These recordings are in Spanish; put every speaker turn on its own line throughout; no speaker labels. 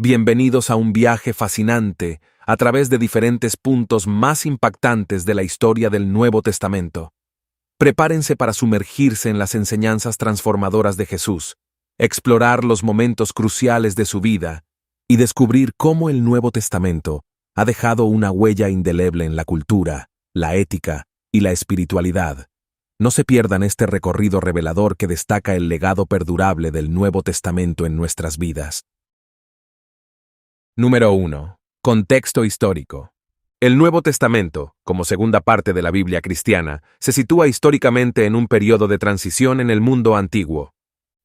Bienvenidos a un viaje fascinante a través de diferentes puntos más impactantes de la historia del Nuevo Testamento. Prepárense para sumergirse en las enseñanzas transformadoras de Jesús, explorar los momentos cruciales de su vida y descubrir cómo el Nuevo Testamento ha dejado una huella indeleble en la cultura, la ética y la espiritualidad. No se pierdan este recorrido revelador que destaca el legado perdurable del Nuevo Testamento en nuestras vidas. Número 1. Contexto histórico. El Nuevo Testamento, como segunda parte de la Biblia cristiana, se sitúa históricamente en un periodo de transición en el mundo antiguo.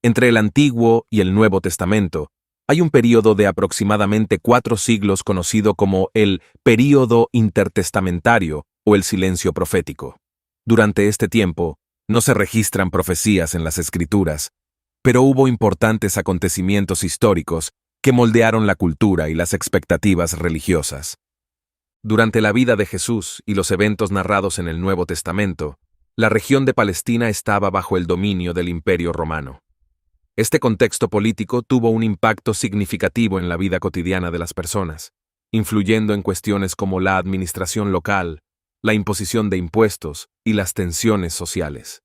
Entre el Antiguo y el Nuevo Testamento, hay un período de aproximadamente 4 siglos conocido como el período intertestamentario o el silencio profético. Durante este tiempo, no se registran profecías en las Escrituras, pero hubo importantes acontecimientos históricos que moldearon la cultura y las expectativas religiosas. Durante la vida de Jesús y los eventos narrados en el Nuevo Testamento, la región de Palestina estaba bajo el dominio del Imperio Romano. Este contexto político tuvo un impacto significativo en la vida cotidiana de las personas, influyendo en cuestiones como la administración local, la imposición de impuestos y las tensiones sociales.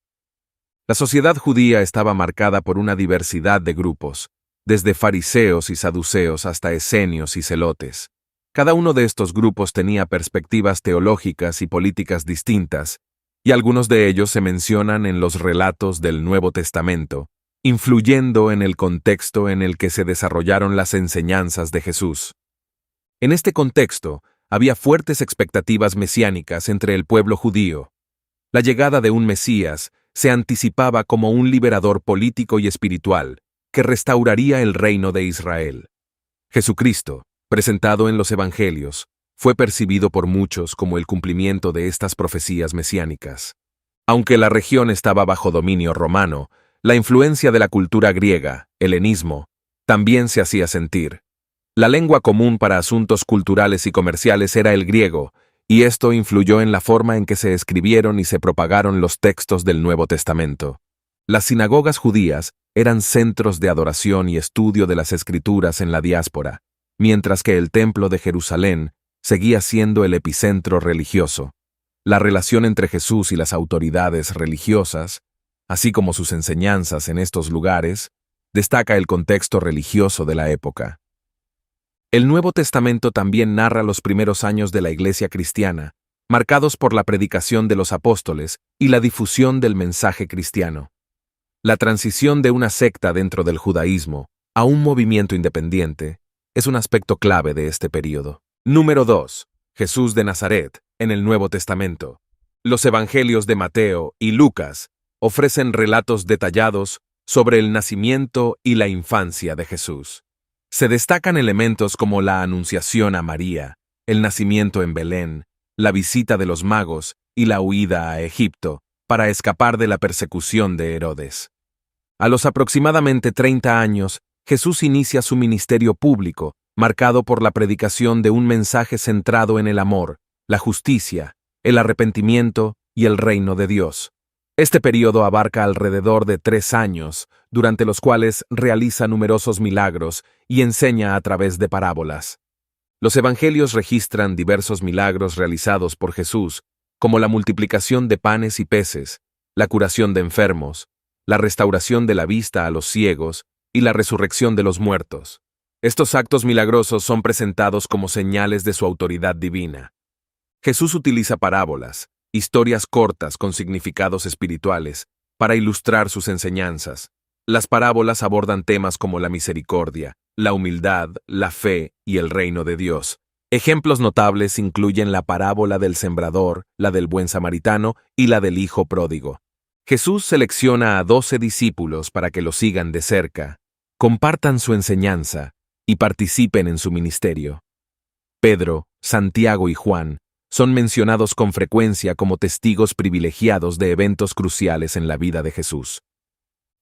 La sociedad judía estaba marcada por una diversidad de grupos, desde fariseos y saduceos hasta esenios y celotes. Cada uno de estos grupos tenía perspectivas teológicas y políticas distintas, y algunos de ellos se mencionan en los relatos del Nuevo Testamento, influyendo en el contexto en el que se desarrollaron las enseñanzas de Jesús. En este contexto, había fuertes expectativas mesiánicas entre el pueblo judío. La llegada de un Mesías se anticipaba como un liberador político y espiritual, que restauraría el reino de Israel. Jesucristo, presentado en los Evangelios, fue percibido por muchos como el cumplimiento de estas profecías mesiánicas. Aunque la región estaba bajo dominio romano, la influencia de la cultura griega, helenismo, también se hacía sentir. La lengua común para asuntos culturales y comerciales era el griego, y esto influyó en la forma en que se escribieron y se propagaron los textos del Nuevo Testamento. Las sinagogas judías eran centros de adoración y estudio de las Escrituras en la diáspora, mientras que el Templo de Jerusalén seguía siendo el epicentro religioso. La relación entre Jesús y las autoridades religiosas, así como sus enseñanzas en estos lugares, destaca el contexto religioso de la época. El Nuevo Testamento también narra los primeros años de la Iglesia cristiana, marcados por la predicación de los apóstoles y la difusión del mensaje cristiano. La transición de una secta dentro del judaísmo a un movimiento independiente es un aspecto clave de este período. Número 2. Jesús de Nazaret, en el Nuevo Testamento. Los Evangelios de Mateo y Lucas ofrecen relatos detallados sobre el nacimiento y la infancia de Jesús. Se destacan elementos como la anunciación a María, el nacimiento en Belén, la visita de los magos y la huida a Egipto para escapar de la persecución de Herodes. A los aproximadamente 30 años, Jesús inicia su ministerio público, marcado por la predicación de un mensaje centrado en el amor, la justicia, el arrepentimiento y el reino de Dios. Este período abarca alrededor de 3 años, durante los cuales realiza numerosos milagros y enseña a través de parábolas. Los evangelios registran diversos milagros realizados por Jesús, como la multiplicación de panes y peces, la curación de enfermos, la restauración de la vista a los ciegos y la resurrección de los muertos. Estos actos milagrosos son presentados como señales de su autoridad divina. Jesús utiliza parábolas, historias cortas con significados espirituales, para ilustrar sus enseñanzas. Las parábolas abordan temas como la misericordia, la humildad, la fe y el reino de Dios. Ejemplos notables incluyen la parábola del sembrador, la del buen samaritano y la del hijo pródigo. Jesús selecciona a 12 discípulos para que lo sigan de cerca, compartan su enseñanza y participen en su ministerio. Pedro, Santiago y Juan son mencionados con frecuencia como testigos privilegiados de eventos cruciales en la vida de Jesús.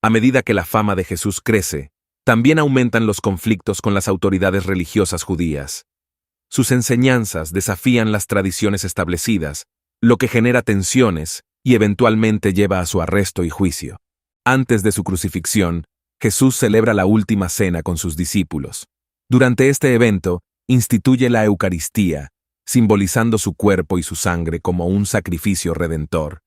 A medida que la fama de Jesús crece, también aumentan los conflictos con las autoridades religiosas judías. Sus enseñanzas desafían las tradiciones establecidas, lo que genera tensiones y eventualmente lleva a su arresto y juicio. Antes de su crucifixión, Jesús celebra la última cena con sus discípulos. Durante este evento, instituye la Eucaristía, simbolizando su cuerpo y su sangre como un sacrificio redentor.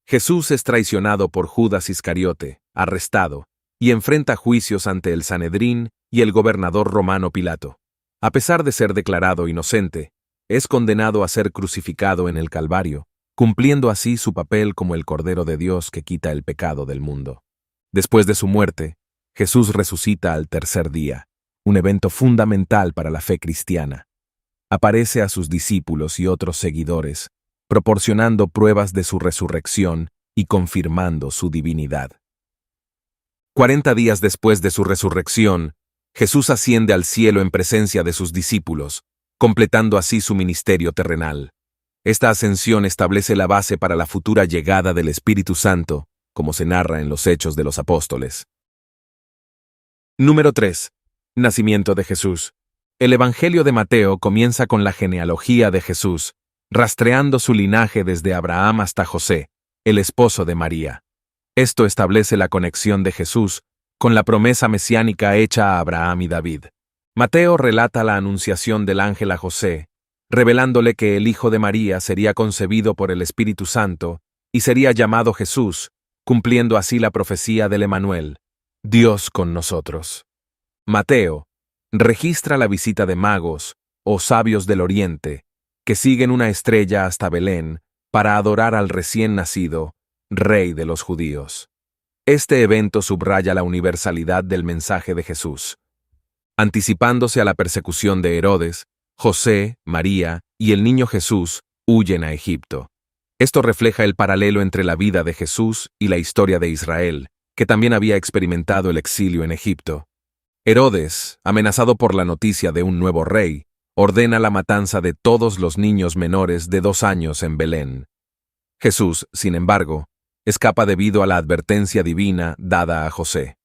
Jesús es traicionado por Judas Iscariote, arrestado, y enfrenta juicios ante el Sanedrín y el gobernador romano Pilato. A pesar de ser declarado inocente, es condenado a ser crucificado en el Calvario, cumpliendo así su papel como el Cordero de Dios que quita el pecado del mundo. Después de su muerte, Jesús resucita al tercer día, un evento fundamental para la fe cristiana. Aparece a sus discípulos y otros seguidores, proporcionando pruebas de su resurrección y confirmando su divinidad. 40 días después de su resurrección, Jesús asciende al cielo en presencia de sus discípulos, completando así su ministerio terrenal. Esta ascensión establece la base para la futura llegada del Espíritu Santo, como se narra en los Hechos de los Apóstoles. Número 3. Nacimiento de Jesús. El Evangelio de Mateo comienza con la genealogía de Jesús, rastreando su linaje desde Abraham hasta José, el esposo de María. Esto establece la conexión de Jesús con la promesa mesiánica hecha a Abraham y David. Mateo relata la anunciación del ángel a José, revelándole que el hijo de María sería concebido por el Espíritu Santo y sería llamado Jesús, cumpliendo así la profecía del Emanuel, Dios con nosotros. Mateo registra la visita de magos, o sabios del Oriente, que siguen una estrella hasta Belén para adorar al recién nacido, Rey de los judíos. Este evento subraya la universalidad del mensaje de Jesús. Anticipándose a la persecución de Herodes, José, María y el niño Jesús huyen a Egipto. Esto refleja el paralelo entre la vida de Jesús y la historia de Israel, que también había experimentado el exilio en Egipto. Herodes, amenazado por la noticia de un nuevo rey, ordena la matanza de todos los niños menores de 2 años en Belén. Jesús, sin embargo, escapa debido a la advertencia divina dada a José.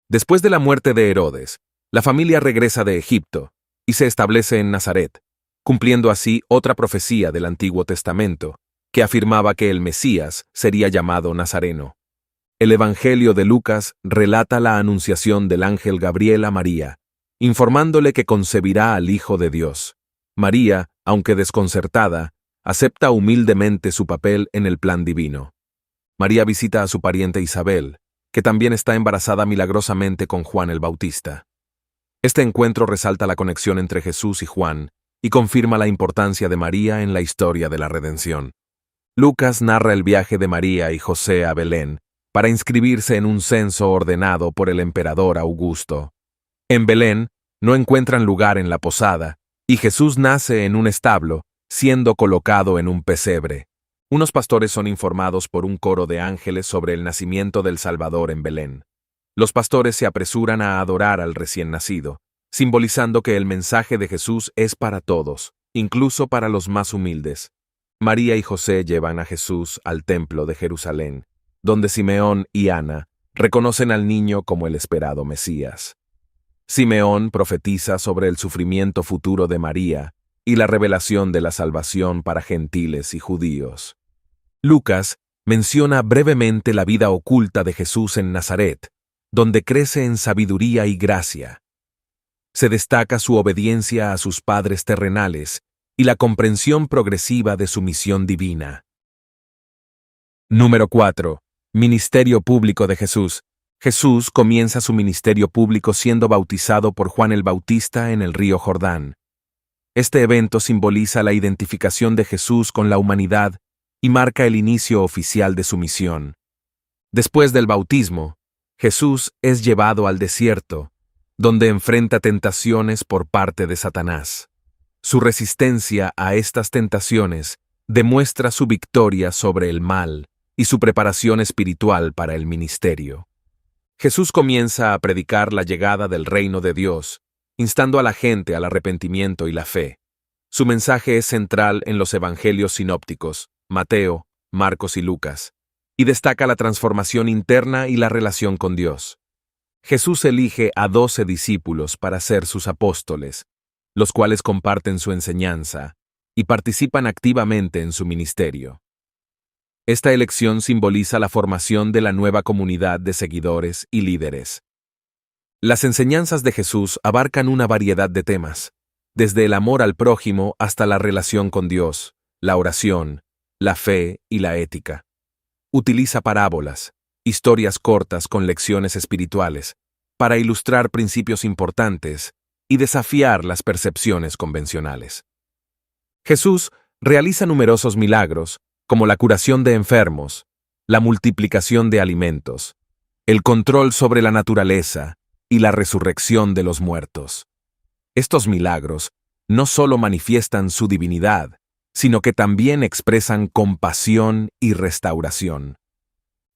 Después de la muerte de Herodes, la familia regresa de Egipto y se establece en Nazaret, cumpliendo así otra profecía del Antiguo Testamento, que afirmaba que el Mesías sería llamado Nazareno. El Evangelio de Lucas relata la anunciación del ángel Gabriel a María, informándole que concebirá al Hijo de Dios. María, aunque desconcertada, acepta humildemente su papel en el plan divino. María visita a su pariente Isabel, que también está embarazada milagrosamente con Juan el Bautista. Este encuentro resalta la conexión entre Jesús y Juan y confirma la importancia de María en la historia de la redención. Lucas narra el viaje de María y José a Belén para inscribirse en un censo ordenado por el emperador Augusto. En Belén, no encuentran lugar en la posada, y Jesús nace en un establo, siendo colocado en un pesebre. Unos pastores son informados por un coro de ángeles sobre el nacimiento del Salvador en Belén. Los pastores se apresuran a adorar al recién nacido, simbolizando que el mensaje de Jesús es para todos, incluso para los más humildes. María y José llevan a Jesús al templo de Jerusalén, donde Simeón y Ana reconocen al niño como el esperado Mesías. Simeón profetiza sobre el sufrimiento futuro de María y la revelación de la salvación para gentiles y judíos. Lucas menciona brevemente la vida oculta de Jesús en Nazaret, donde crece en sabiduría y gracia. Se destaca su obediencia a sus padres terrenales y la comprensión progresiva de su misión divina. Número 4. Ministerio público de Jesús. Jesús comienza su ministerio público siendo bautizado por Juan el Bautista en el río Jordán. Este evento simboliza la identificación de Jesús con la humanidad y marca el inicio oficial de su misión. Después del bautismo, Jesús es llevado al desierto, donde enfrenta tentaciones por parte de Satanás. Su resistencia a estas tentaciones demuestra su victoria sobre el mal y su preparación espiritual para el ministerio. Jesús comienza a predicar la llegada del reino de Dios, instando a la gente al arrepentimiento y la fe. Su mensaje es central en los evangelios sinópticos, Mateo, Marcos y Lucas, y destaca la transformación interna y la relación con Dios. Jesús elige a 12 discípulos para ser sus apóstoles, los cuales comparten su enseñanza y participan activamente en su ministerio. Esta elección simboliza la formación de la nueva comunidad de seguidores y líderes. Las enseñanzas de Jesús abarcan una variedad de temas, desde el amor al prójimo hasta la relación con Dios, la oración, la fe y la ética. Utiliza parábolas, historias cortas con lecciones espirituales, para ilustrar principios importantes y desafiar las percepciones convencionales. Jesús realiza numerosos milagros, como la curación de enfermos, la multiplicación de alimentos, el control sobre la naturaleza y la resurrección de los muertos. Estos milagros no solo manifiestan su divinidad, sino que también expresan compasión y restauración.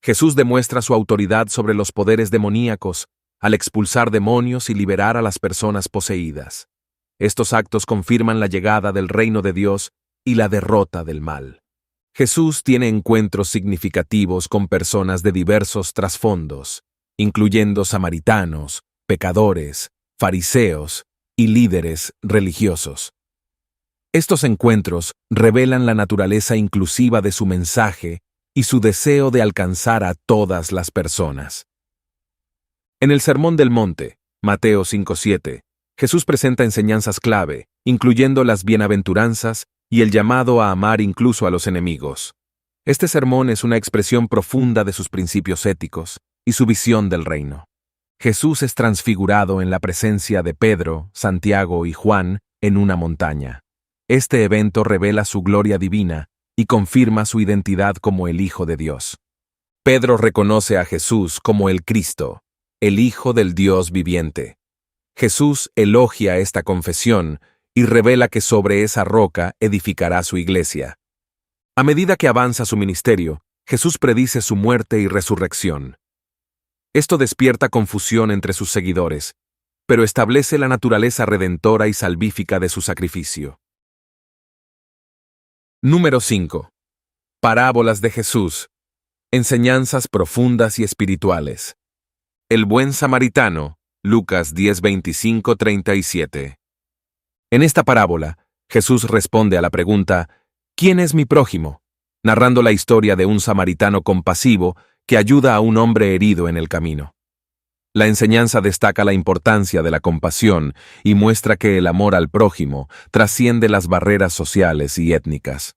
Jesús demuestra su autoridad sobre los poderes demoníacos al expulsar demonios y liberar a las personas poseídas. Estos actos confirman la llegada del reino de Dios y la derrota del mal. Jesús tiene encuentros significativos con personas de diversos trasfondos, incluyendo samaritanos, pecadores, fariseos y líderes religiosos. Estos encuentros revelan la naturaleza inclusiva de su mensaje y su deseo de alcanzar a todas las personas. En el Sermón del Monte, Mateo 5:7, Jesús presenta enseñanzas clave, incluyendo las bienaventuranzas y el llamado a amar incluso a los enemigos. Este sermón es una expresión profunda de sus principios éticos y su visión del reino. Jesús es transfigurado en la presencia de Pedro, Santiago y Juan en una montaña. Este evento revela su gloria divina y confirma su identidad como el Hijo de Dios. Pedro reconoce a Jesús como el Cristo, el Hijo del Dios viviente. Jesús elogia esta confesión y revela que sobre esa roca edificará su iglesia. A medida que avanza su ministerio, Jesús predice su muerte y resurrección. Esto despierta confusión entre sus seguidores, pero establece la naturaleza redentora y salvífica de su sacrificio. Número 5. Parábolas de Jesús. Enseñanzas profundas y espirituales. El buen samaritano, Lucas 10:25-37. En esta parábola, Jesús responde a la pregunta, ¿quién es mi prójimo?, narrando la historia de un samaritano compasivo que ayuda a un hombre herido en el camino. La enseñanza destaca la importancia de la compasión y muestra que el amor al prójimo trasciende las barreras sociales y étnicas.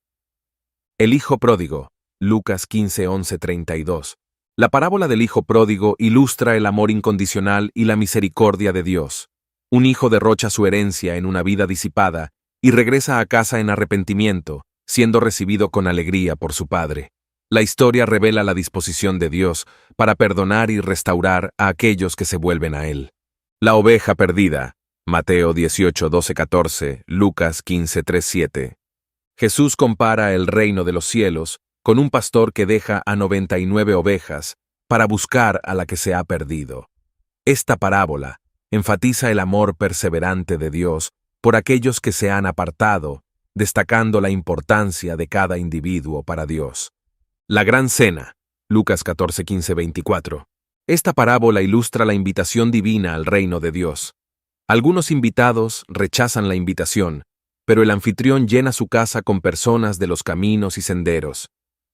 El hijo pródigo, Lucas 15:11-32. La parábola del hijo pródigo ilustra el amor incondicional y la misericordia de Dios. Un hijo derrocha su herencia en una vida disipada y regresa a casa en arrepentimiento, siendo recibido con alegría por su padre. La historia revela la disposición de Dios para perdonar y restaurar a aquellos que se vuelven a Él. La oveja perdida, Mateo 18:12-14, Lucas 15:3-7. Jesús compara el reino de los cielos con un pastor que deja a 99 ovejas para buscar a la que se ha perdido. Esta parábola enfatiza el amor perseverante de Dios por aquellos que se han apartado, destacando la importancia de cada individuo para Dios. La gran cena, Lucas 14:15-24. Esta parábola ilustra la invitación divina al reino de Dios. Algunos invitados rechazan la invitación, pero el anfitrión llena su casa con personas de los caminos y senderos.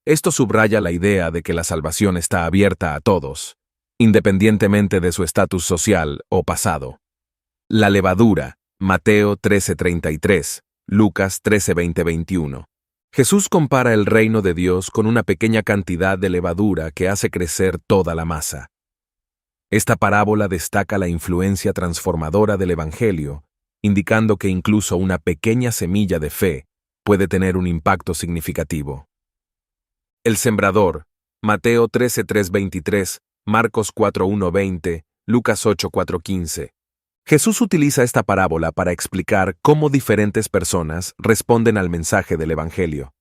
Esto subraya la idea de que la salvación está abierta a todos, independientemente de su estatus social o pasado. La levadura, Mateo 13:33, Lucas 13:20-21. Jesús compara el reino de Dios con una pequeña cantidad de levadura que hace crecer toda la masa. Esta parábola destaca la influencia transformadora del Evangelio, indicando que incluso una pequeña semilla de fe puede tener un impacto significativo. El sembrador, Mateo 13:3-23, Marcos 4:1-20, Lucas 8:4-15. Jesús utiliza esta parábola para explicar cómo diferentes personas responden al mensaje del Evangelio.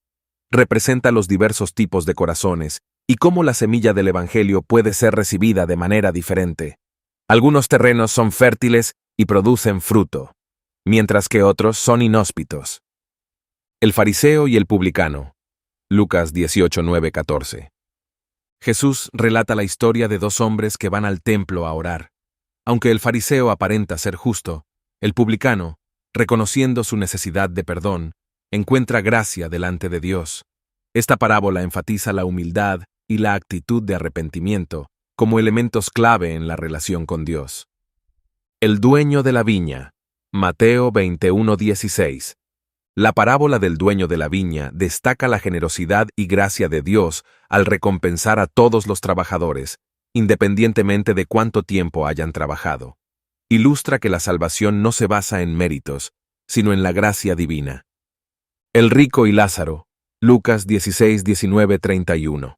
Representa los diversos tipos de corazones y cómo la semilla del Evangelio puede ser recibida de manera diferente. Algunos terrenos son fértiles y producen fruto, mientras que otros son inhóspitos. El fariseo y el publicano. Lucas 18:9-14. Jesús relata la historia de dos hombres que van al templo a orar. Aunque el fariseo aparenta ser justo, el publicano, reconociendo su necesidad de perdón, encuentra gracia delante de Dios. Esta parábola enfatiza la humildad y la actitud de arrepentimiento como elementos clave en la relación con Dios. El dueño de la viña. Mateo 21:16. La parábola del dueño de la viña destaca la generosidad y gracia de Dios al recompensar a todos los trabajadores, independientemente de cuánto tiempo hayan trabajado. Ilustra que la salvación no se basa en méritos, sino en la gracia divina. El rico y Lázaro. Lucas 16:19-31.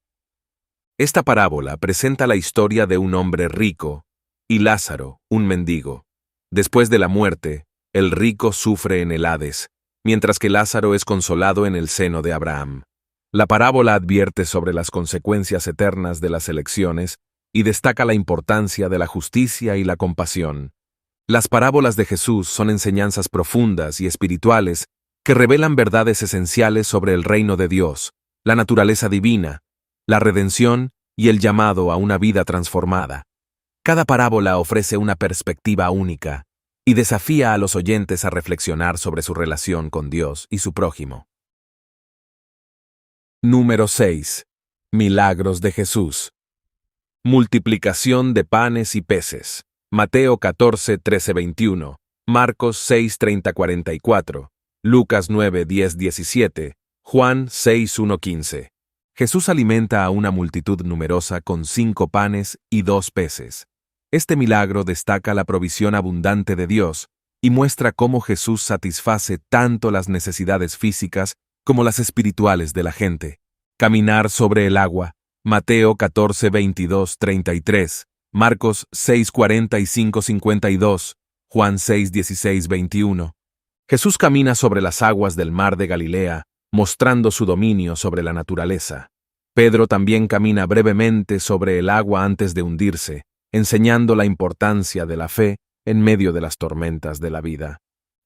Esta parábola presenta la historia de un hombre rico y Lázaro, un mendigo. Después de la muerte, el rico sufre en el Hades, mientras que Lázaro es consolado en el seno de Abraham. La parábola advierte sobre las consecuencias eternas de las elecciones y destaca la importancia de la justicia y la compasión. Las parábolas de Jesús son enseñanzas profundas y espirituales que revelan verdades esenciales sobre el reino de Dios, la naturaleza divina, la redención y el llamado a una vida transformada. Cada parábola ofrece una perspectiva única y desafía a los oyentes a reflexionar sobre su relación con Dios y su prójimo. Número 6. Milagros de Jesús. Multiplicación de panes y peces. Mateo 14:13-21, Marcos 6:30-44, Lucas 9:10-17, Juan 6:1-15. Jesús alimenta a una multitud numerosa con 5 panes y 2 peces. Este milagro destaca la provisión abundante de Dios y muestra cómo Jesús satisface tanto las necesidades físicas como las espirituales de la gente. Caminar sobre el agua. Mateo 14:22-33, Marcos 6:45-52, Juan 6:16-21. Jesús camina sobre las aguas del mar de Galilea, mostrando su dominio sobre la naturaleza. Pedro también camina brevemente sobre el agua antes de hundirse, enseñando la importancia de la fe en medio de las tormentas de la vida.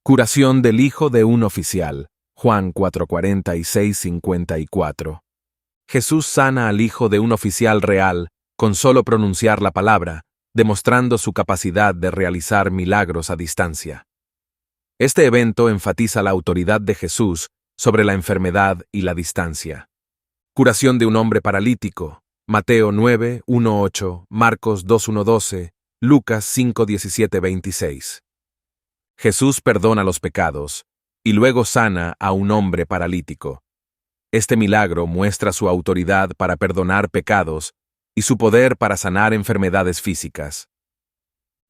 Curación del hijo de un oficial. Juan 4:46-54. Jesús sana al hijo de un oficial real con solo pronunciar la palabra, demostrando su capacidad de realizar milagros a distancia. Este evento enfatiza la autoridad de Jesús sobre la enfermedad y la distancia. Curación de un hombre paralítico. Mateo 9:1-8, Marcos 2:1-12, Lucas 5:17-26. Jesús perdona los pecados y luego sana a un hombre paralítico. Este milagro muestra su autoridad para perdonar pecados y su poder para sanar enfermedades físicas.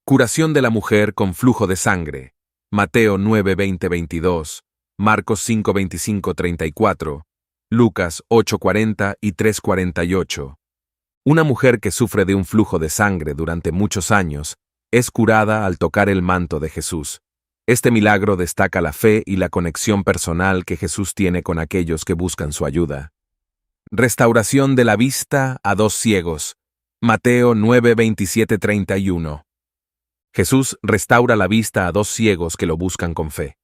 Curación de la mujer con flujo de sangre. Mateo 9:20-22, Marcos 5:25-34, Lucas 8:40 y 3:48. Una mujer que sufre de un flujo de sangre durante muchos años es curada al tocar el manto de Jesús. Este milagro destaca la fe y la conexión personal que Jesús tiene con aquellos que buscan su ayuda. Restauración de la vista a 2 ciegos. Mateo 9:27-31. Jesús restaura la vista a 2 ciegos que lo buscan con fe.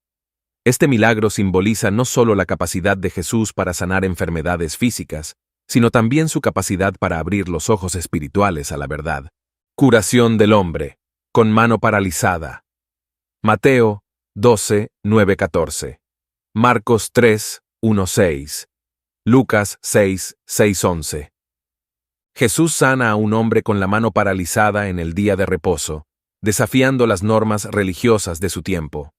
Este milagro simboliza no solo la capacidad de Jesús para sanar enfermedades físicas, sino también su capacidad para abrir los ojos espirituales a la verdad. Curación del hombre, con mano paralizada. Mateo 12:9-14, Marcos 3:1-6, Lucas 6:6-11. Jesús sana a un hombre con la mano paralizada en el día de reposo, desafiando las normas religiosas de su tiempo.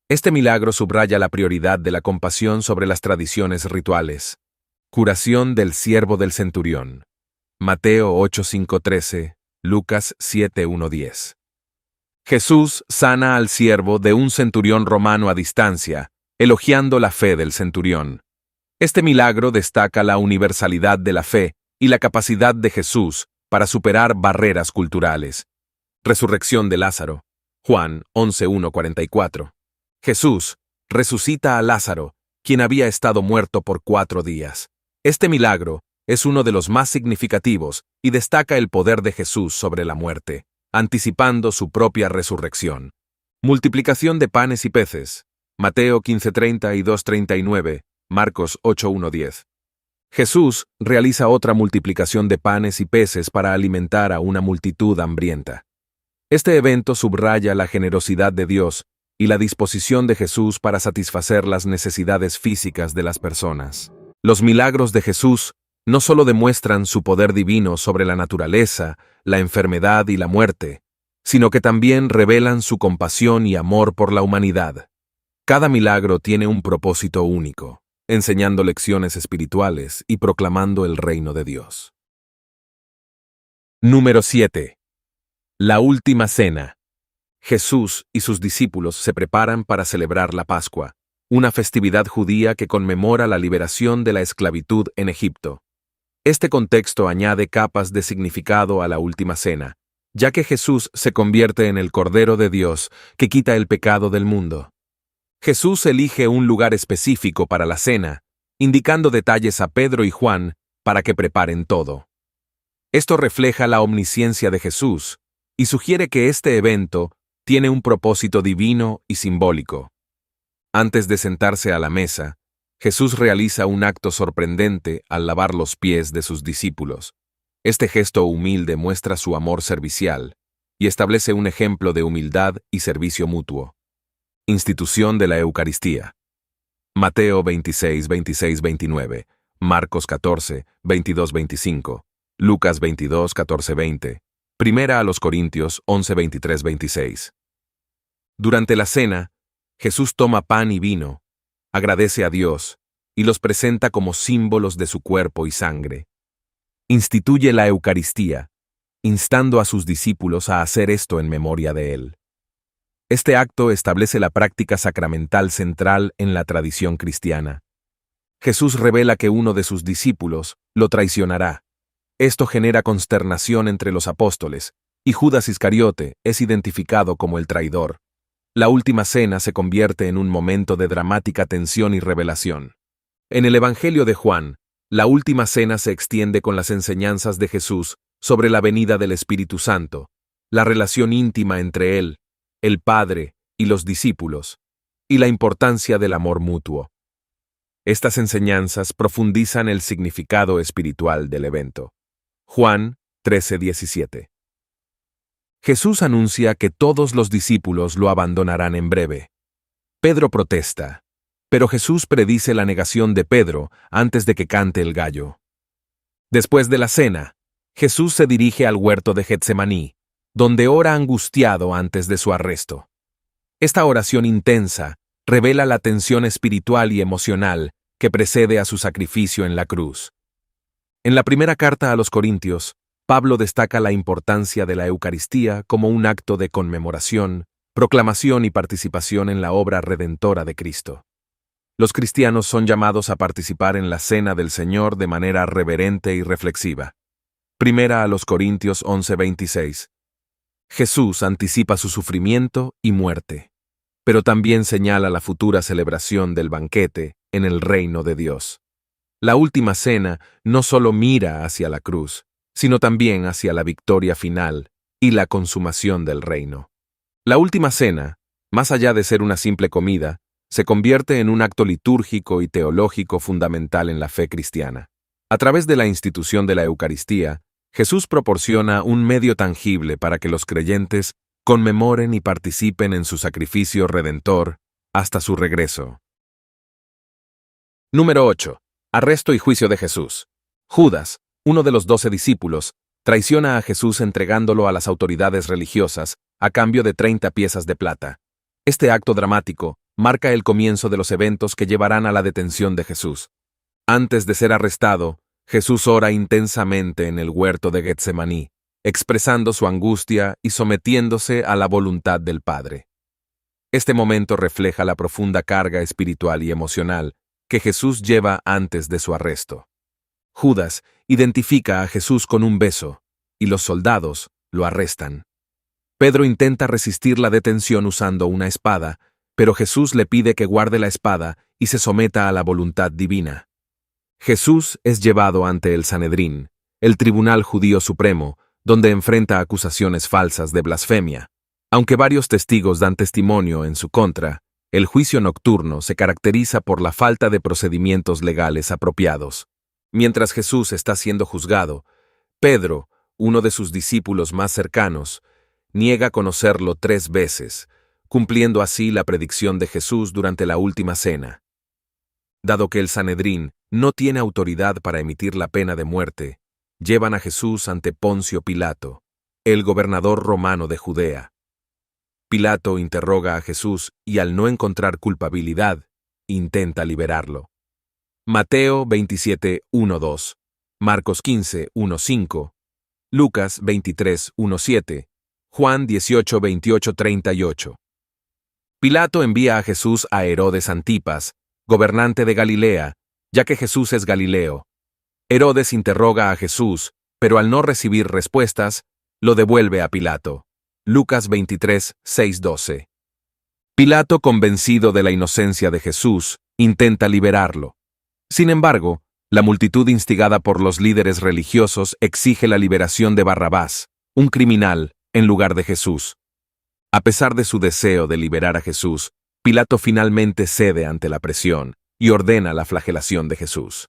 Este milagro subraya la prioridad de la compasión sobre las tradiciones rituales. Curación del siervo del centurión. Mateo 8:5-13, Lucas 7:1-10. Jesús sana al siervo de un centurión romano a distancia, elogiando la fe del centurión. Este milagro destaca la universalidad de la fe y la capacidad de Jesús para superar barreras culturales. Resurrección de Lázaro. Juan 11:1-44. Jesús resucita a Lázaro, quien había estado muerto por 4 días. Este milagro es uno de los más significativos y destaca el poder de Jesús sobre la muerte, anticipando su propia resurrección. Multiplicación de panes y peces. Mateo 15:30 y 2:39, Marcos 8:1-10. Jesús realiza otra multiplicación de panes y peces para alimentar a una multitud hambrienta. Este evento subraya la generosidad de Dios y la disposición de Jesús para satisfacer las necesidades físicas de las personas. Los milagros de Jesús no solo demuestran su poder divino sobre la naturaleza, la enfermedad y la muerte, sino que también revelan su compasión y amor por la humanidad. Cada milagro tiene un propósito único, enseñando lecciones espirituales y proclamando el reino de Dios. Número 7. La última cena. Jesús y sus discípulos se preparan para celebrar la Pascua, una festividad judía que conmemora la liberación de la esclavitud en Egipto. Este contexto añade capas de significado a la última cena, ya que Jesús se convierte en el Cordero de Dios que quita el pecado del mundo. Jesús elige un lugar específico para la cena, indicando detalles a Pedro y Juan para que preparen todo. Esto refleja la omnisciencia de Jesús y sugiere que este evento tiene un propósito divino y simbólico. Antes de sentarse a la mesa, Jesús realiza un acto sorprendente al lavar los pies de sus discípulos. Este gesto humilde muestra su amor servicial y establece un ejemplo de humildad y servicio mutuo. Institución de la Eucaristía. Mateo 26, 26, 29, Marcos 14, 22, 25, Lucas 22, 14, 20, Primera a los Corintios 11, 23, 26. Durante la cena, Jesús toma pan y vino, agradece a Dios y los presenta como símbolos de su cuerpo y sangre. Instituye la Eucaristía, instando a sus discípulos a hacer esto en memoria de Él. Este acto establece la práctica sacramental central en la tradición cristiana. Jesús revela que uno de sus discípulos lo traicionará. Esto genera consternación entre los apóstoles, y Judas Iscariote es identificado como el traidor. La última cena se convierte en un momento de dramática tensión y revelación. En el Evangelio de Juan, la última cena se extiende con las enseñanzas de Jesús sobre la venida del Espíritu Santo, la relación íntima entre Él, el Padre y los discípulos, y la importancia del amor mutuo. Estas enseñanzas profundizan el significado espiritual del evento. Juan 13:17. Jesús anuncia que todos los discípulos lo abandonarán en breve. Pedro protesta, pero Jesús predice la negación de Pedro antes de que cante el gallo. Después de la cena, Jesús se dirige al huerto de Getsemaní, donde ora angustiado antes de su arresto. Esta oración intensa revela la tensión espiritual y emocional que precede a su sacrificio en la cruz. En la primera carta a los Corintios, Pablo destaca la importancia de la Eucaristía como un acto de conmemoración, proclamación y participación en la obra redentora de Cristo. Los cristianos son llamados a participar en la cena del Señor de manera reverente y reflexiva. Primera a los Corintios 11:26. Jesús anticipa su sufrimiento y muerte, pero también señala la futura celebración del banquete en el reino de Dios. La última cena no solo mira hacia la cruz, sino también hacia la victoria final y la consumación del reino. La última cena, más allá de ser una simple comida, se convierte en un acto litúrgico y teológico fundamental en la fe cristiana. A través de la institución de la Eucaristía, Jesús proporciona un medio tangible para que los creyentes conmemoren y participen en su sacrificio redentor hasta su regreso. Número 8. Arresto y juicio de Jesús. Judas, uno de los 12 discípulos, traiciona a Jesús entregándolo a las autoridades religiosas a cambio de 30 piezas de plata. Este acto dramático marca el comienzo de los eventos que llevarán a la detención de Jesús. Antes de ser arrestado, Jesús ora intensamente en el huerto de Getsemaní, expresando su angustia y sometiéndose a la voluntad del Padre. Este momento refleja la profunda carga espiritual y emocional que Jesús lleva antes de su arresto. Judas identifica a Jesús con un beso, y los soldados lo arrestan. Pedro intenta resistir la detención usando una espada, pero Jesús le pide que guarde la espada y se someta a la voluntad divina. Jesús es llevado ante el Sanedrín, el tribunal judío supremo, donde enfrenta acusaciones falsas de blasfemia. Aunque varios testigos dan testimonio en su contra, el juicio nocturno se caracteriza por la falta de procedimientos legales apropiados. Mientras Jesús está siendo juzgado, Pedro, uno de sus discípulos más cercanos, niega conocerlo 3 veces, cumpliendo así la predicción de Jesús durante la última cena. Dado que el Sanedrín no tiene autoridad para emitir la pena de muerte, llevan a Jesús ante Poncio Pilato. El gobernador romano de Judea. Pilato interroga a Jesús y al no encontrar culpabilidad, intenta liberarlo. Mateo 27:1-2, Marcos 15:1-5, Lucas 23:1-7, Juan 18:28-38. Pilato envía a Jesús a Herodes Antipas, gobernante de Galilea, ya que Jesús es galileo. Herodes interroga a Jesús, pero al no recibir respuestas, lo devuelve a Pilato. Lucas 23:6-12. Pilato, convencido de la inocencia de Jesús, intenta liberarlo. Sin embargo, la multitud instigada por los líderes religiosos exige la liberación de Barrabás, un criminal, en lugar de Jesús. A pesar de su deseo de liberar a Jesús, Pilato finalmente cede ante la presión y ordena la flagelación de Jesús.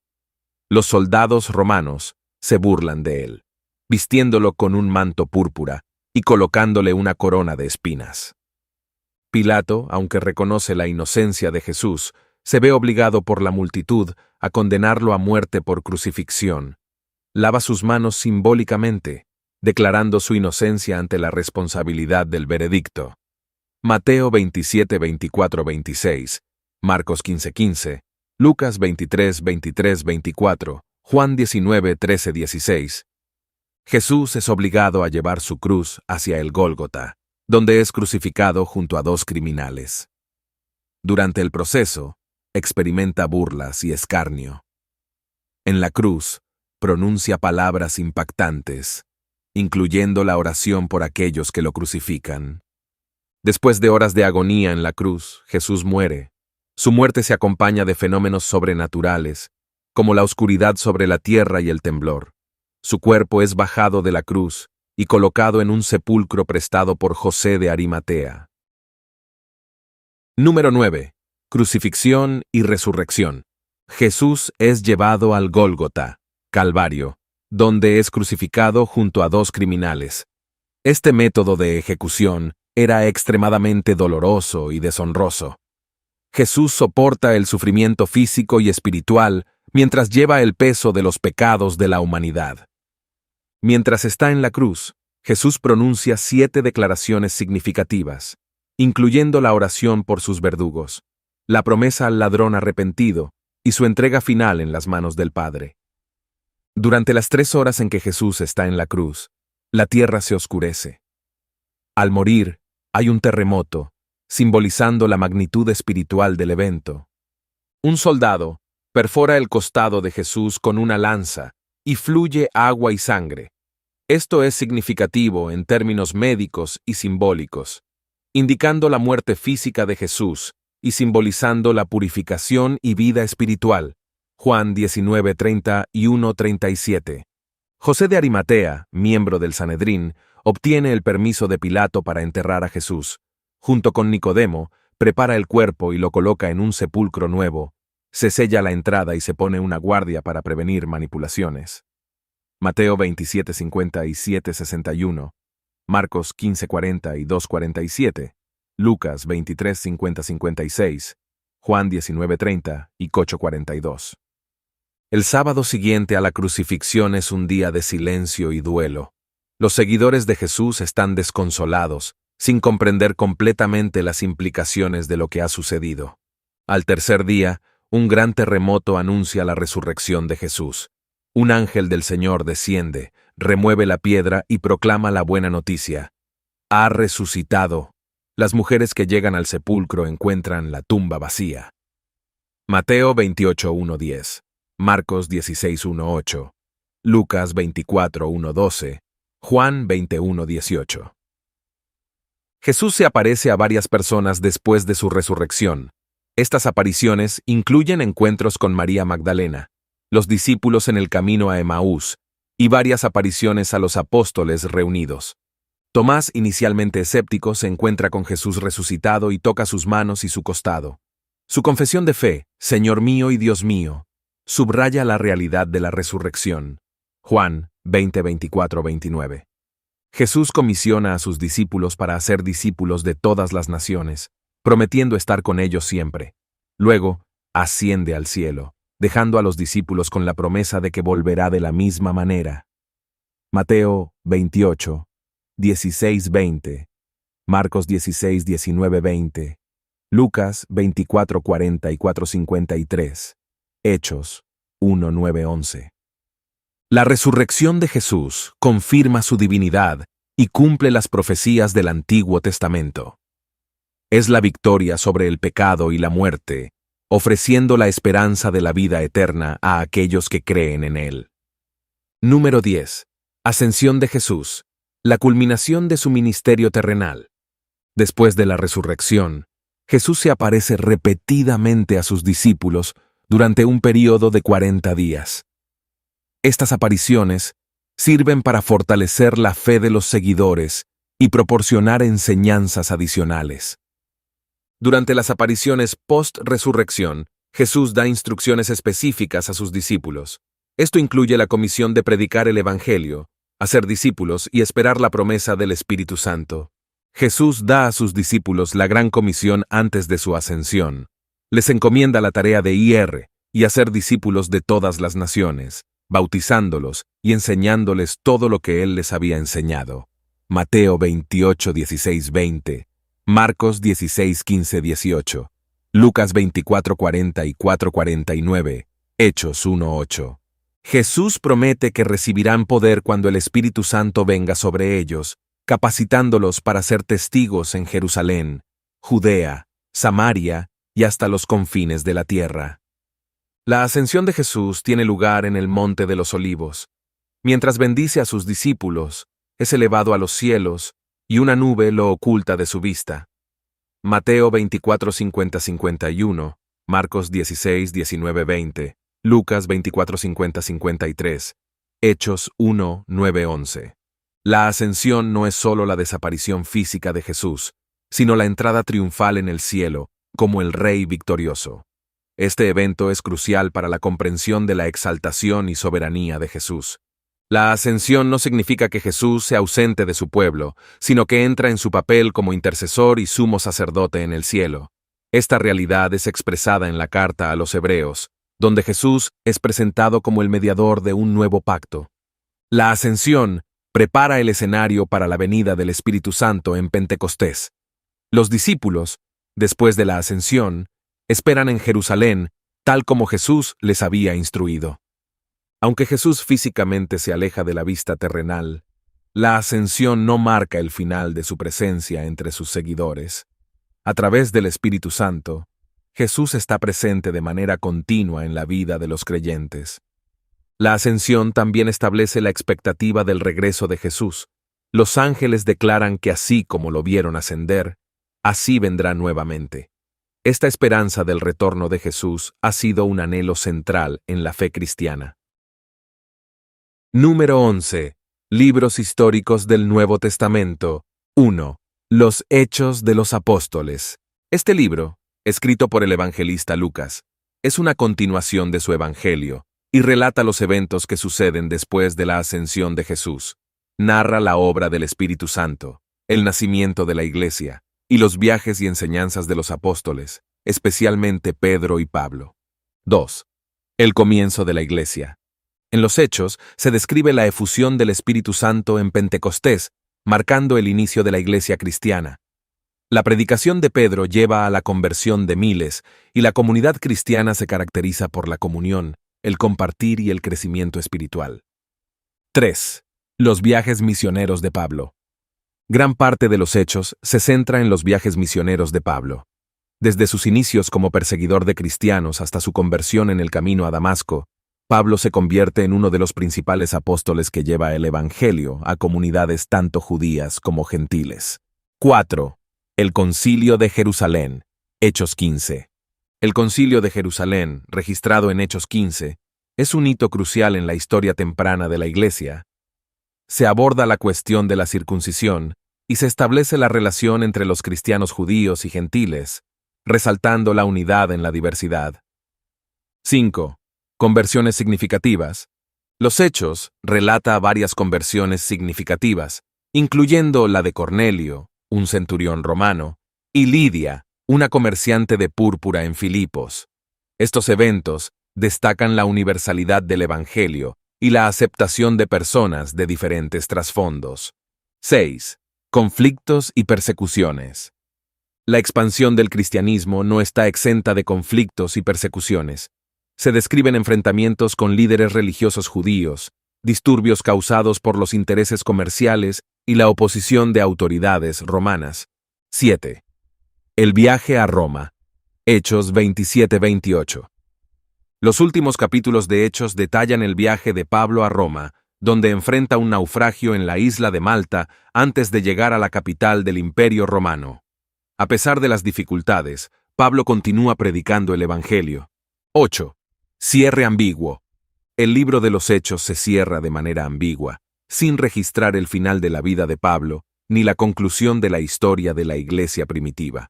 Los soldados romanos se burlan de él, vistiéndolo con un manto púrpura y colocándole una corona de espinas. Pilato, aunque reconoce la inocencia de Jesús, se ve obligado por la multitud a condenarlo a muerte por crucifixión. Lava sus manos simbólicamente, declarando su inocencia ante la responsabilidad del veredicto. Mateo 27:24-26, Marcos 15:15, Lucas 23:23-24, Juan 19:13-16. Jesús es obligado a llevar su cruz hacia el Gólgota, donde es crucificado junto a dos criminales. Durante el proceso, experimenta burlas y escarnio. En la cruz, pronuncia palabras impactantes, incluyendo la oración por aquellos que lo crucifican. Después de horas de agonía en la cruz, Jesús muere. Su muerte se acompaña de fenómenos sobrenaturales, como la oscuridad sobre la tierra y el temblor. Su cuerpo es bajado de la cruz y colocado en un sepulcro prestado por José de Arimatea. Número 9. Crucifixión y resurrección. Jesús es llevado al Gólgota, Calvario, donde es crucificado junto a dos criminales. Este método de ejecución era extremadamente doloroso y deshonroso. Jesús soporta el sufrimiento físico y espiritual mientras lleva el peso de los pecados de la humanidad. Mientras está en la cruz, Jesús pronuncia 7 declaraciones significativas, incluyendo la oración por sus verdugos, la promesa al ladrón arrepentido y su entrega final en las manos del Padre. Durante las 3 horas en que Jesús está en la cruz, la tierra se oscurece. Al morir, hay un terremoto, simbolizando la magnitud espiritual del evento. Un soldado perfora el costado de Jesús con una lanza y fluye agua y sangre. Esto es significativo en términos médicos y simbólicos, indicando la muerte física de Jesús y simbolizando la purificación y vida espiritual. Juan 19:31-37. José de Arimatea, miembro del Sanedrín, obtiene el permiso de Pilato para enterrar a Jesús. Junto con Nicodemo, prepara el cuerpo y lo coloca en un sepulcro nuevo. Se sella la entrada y se pone una guardia para prevenir manipulaciones. Mateo 27:57-61, Marcos 15:40 y 2:47, Lucas 23:50-56, Juan 19:30 y 8:42. El sábado siguiente a la crucifixión es un día de silencio y duelo. Los seguidores de Jesús están desconsolados, sin comprender completamente las implicaciones de lo que ha sucedido. Al tercer día, un gran terremoto anuncia la resurrección de Jesús. Un ángel del Señor desciende, remueve la piedra y proclama la buena noticia. Ha resucitado. Las mujeres que llegan al sepulcro encuentran la tumba vacía. Mateo 28:1-10, Marcos 16:1-8, Lucas 24:1-12, Juan 21:18. Jesús se aparece a varias personas después de su resurrección. Estas apariciones incluyen encuentros con María Magdalena, los discípulos en el camino a Emaús, y varias apariciones a los apóstoles reunidos. Tomás, inicialmente escéptico, se encuentra con Jesús resucitado y toca sus manos y su costado. Su confesión de fe, Señor mío y Dios mío, subraya la realidad de la resurrección. Juan 20:24-29. Jesús comisiona a sus discípulos para hacer discípulos de todas las naciones, prometiendo estar con ellos siempre. Luego, asciende al cielo, dejando a los discípulos con la promesa de que volverá de la misma manera. Mateo 28, 16:20, Marcos 16:19-20, Lucas 24:44-53, Hechos 1:9-11. La resurrección de Jesús confirma su divinidad y cumple las profecías del Antiguo Testamento. Es la victoria sobre el pecado y la muerte, ofreciendo la esperanza de la vida eterna a aquellos que creen en Él. Número 10. Ascensión de Jesús, la culminación de su ministerio terrenal. Después de la resurrección, Jesús se aparece repetidamente a sus discípulos durante un período de 40 días. Estas apariciones sirven para fortalecer la fe de los seguidores y proporcionar enseñanzas adicionales. Durante las apariciones post-resurrección, Jesús da instrucciones específicas a sus discípulos. Esto incluye la comisión de predicar el Evangelio, hacer discípulos y esperar la promesa del Espíritu Santo. Jesús da a sus discípulos la gran comisión antes de su ascensión. Les encomienda la tarea de ir y hacer discípulos de todas las naciones, bautizándolos y enseñándoles todo lo que Él les había enseñado. Mateo 28:16-20, Marcos 16:15-18, Lucas 24:44-49, Hechos 1:8. Jesús promete que recibirán poder cuando el Espíritu Santo venga sobre ellos, capacitándolos para ser testigos en Jerusalén, Judea, Samaria y hasta los confines de la tierra. La ascensión de Jesús tiene lugar en el Monte de los Olivos. Mientras bendice a sus discípulos, es elevado a los cielos y una nube lo oculta de su vista. Mateo 24:50-51, Marcos 16:19-20, Lucas 24:50-53, Hechos 1:9-11. La ascensión no es solo la desaparición física de Jesús, sino la entrada triunfal en el cielo, como el Rey victorioso. Este evento es crucial para la comprensión de la exaltación y soberanía de Jesús. La ascensión no significa que Jesús se ausente de su pueblo, sino que entra en su papel como intercesor y sumo sacerdote en el cielo. Esta realidad es expresada en la carta a los Hebreos, donde Jesús es presentado como el mediador de un nuevo pacto. La ascensión prepara el escenario para la venida del Espíritu Santo en Pentecostés. Los discípulos, después de la ascensión, esperan en Jerusalén, tal como Jesús les había instruido. Aunque Jesús físicamente se aleja de la vista terrenal, la ascensión no marca el final de su presencia entre sus seguidores. A través del Espíritu Santo, Jesús está presente de manera continua en la vida de los creyentes. La ascensión también establece la expectativa del regreso de Jesús. Los ángeles declaran que así como lo vieron ascender, así vendrá nuevamente. Esta esperanza del retorno de Jesús ha sido un anhelo central en la fe cristiana. Número 11. Libros históricos del Nuevo Testamento. 1. Los Hechos de los Apóstoles. Este libro, escrito por el evangelista Lucas, es una continuación de su evangelio y relata los eventos que suceden después de la ascensión de Jesús. Narra la obra del Espíritu Santo, el nacimiento de la Iglesia y los viajes y enseñanzas de los apóstoles, especialmente Pedro y Pablo. 2. El comienzo de la Iglesia. En los Hechos se describe la efusión del Espíritu Santo en Pentecostés, marcando el inicio de la Iglesia cristiana. La predicación de Pedro lleva a la conversión de miles, y la comunidad cristiana se caracteriza por la comunión, el compartir y el crecimiento espiritual. 3. Los viajes misioneros de Pablo. Gran parte de los Hechos se centra en los viajes misioneros de Pablo. Desde sus inicios como perseguidor de cristianos hasta su conversión en el camino a Damasco, Pablo se convierte en uno de los principales apóstoles que lleva el Evangelio a comunidades tanto judías como gentiles. 4. El Concilio de Jerusalén. Hechos 15. El Concilio de Jerusalén, registrado en Hechos 15, es un hito crucial en la historia temprana de la Iglesia. Se aborda la cuestión de la circuncisión y se establece la relación entre los cristianos judíos y gentiles, resaltando la unidad en la diversidad. 5. Conversiones significativas. Los Hechos relata varias conversiones significativas, incluyendo la de Cornelio, un centurión romano, y Lidia, una comerciante de púrpura en Filipos. Estos eventos destacan la universalidad del Evangelio y la aceptación de personas de diferentes trasfondos. 6. Conflictos y persecuciones. La expansión del cristianismo no está exenta de conflictos y persecuciones. Se describen enfrentamientos con líderes religiosos judíos, disturbios causados por los intereses comerciales y la oposición de autoridades romanas. 7. El viaje a Roma. Hechos 27-28. Los últimos capítulos de Hechos detallan el viaje de Pablo a Roma, donde enfrenta un naufragio en la isla de Malta antes de llegar a la capital del Imperio Romano. A pesar de las dificultades, Pablo continúa predicando el Evangelio. 8. Cierre ambiguo. El libro de los Hechos se cierra de manera ambigua, sin registrar el final de la vida de Pablo, ni la conclusión de la historia de la iglesia primitiva.